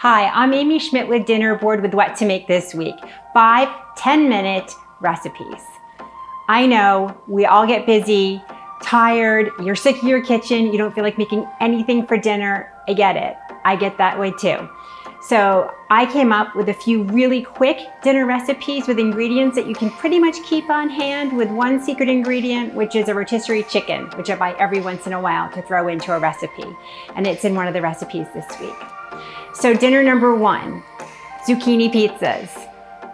Hi, I'm Amy Schmidt with Dinner Board with What to Make this week. 5 10-minute recipes. I know we all get busy, tired, you're sick of your kitchen, you don't feel like making anything for dinner. I get it. I get that way too. So I came up with a few really quick dinner recipes with ingredients that you can pretty much keep on hand, with one secret ingredient, which is a rotisserie chicken, which I buy every once in a while to throw into a recipe. And it's in one of the recipes this week. So dinner number 1, zucchini pizzas.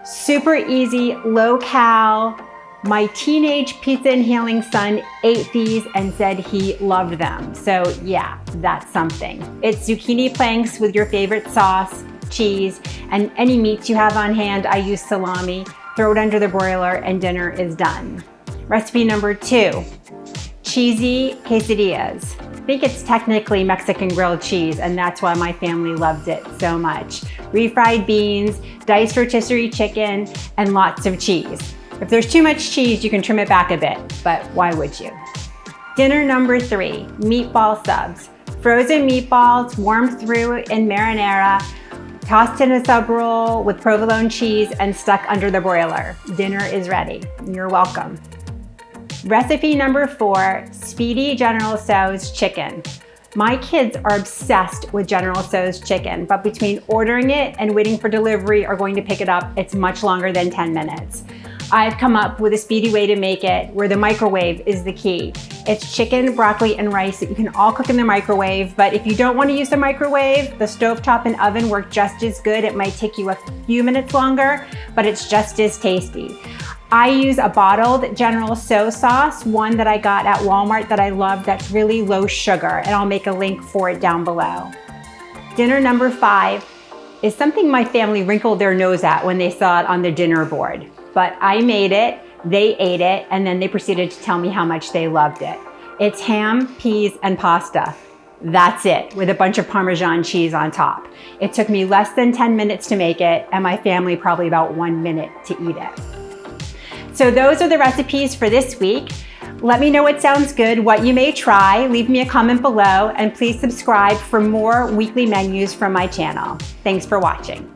Super easy, low cal. My teenage pizza inhaling son ate these and said he loved them. So yeah, that's something. It's zucchini planks with your favorite sauce, cheese, and any meats you have on hand. I use salami. Throw it under the broiler and dinner is done. Recipe number 2, cheesy quesadillas. I think it's technically Mexican grilled cheese, and that's why my family loved it so much. Refried beans, diced rotisserie chicken, and lots of cheese. If there's too much cheese, you can trim it back a bit, but why would you? Dinner number 3, meatball subs. Frozen meatballs warmed through in marinara, tossed in a sub roll with provolone cheese and stuck under the broiler. Dinner is ready. You're welcome. Recipe number 4, Speedy General Tso's chicken. My kids are obsessed with General Tso's chicken, but between ordering it and waiting for delivery or going to pick it up, it's much longer than 10 minutes. I've come up with a speedy way to make it where the microwave is the key. It's chicken, broccoli, and rice that you can all cook in the microwave, but if you don't want to use the microwave, the stovetop and oven work just as good. It might take you a few minutes longer, but it's just as tasty. I use a bottled General Tso sauce, one that I got at Walmart that I love, that's really low sugar, and I'll make a link for it down below. Dinner number 5 is something my family wrinkled their nose at when they saw it on the dinner board. But I made it, they ate it, and then they proceeded to tell me how much they loved it. It's ham, peas, and pasta. That's it, with a bunch of Parmesan cheese on top. It took me less than 10 minutes to make it, and my family probably about 1 minute to eat it. So those are the recipes for this week. Let me know what sounds good, what you may try. Leave me a comment below, and please subscribe for more weekly menus from my channel. Thanks for watching.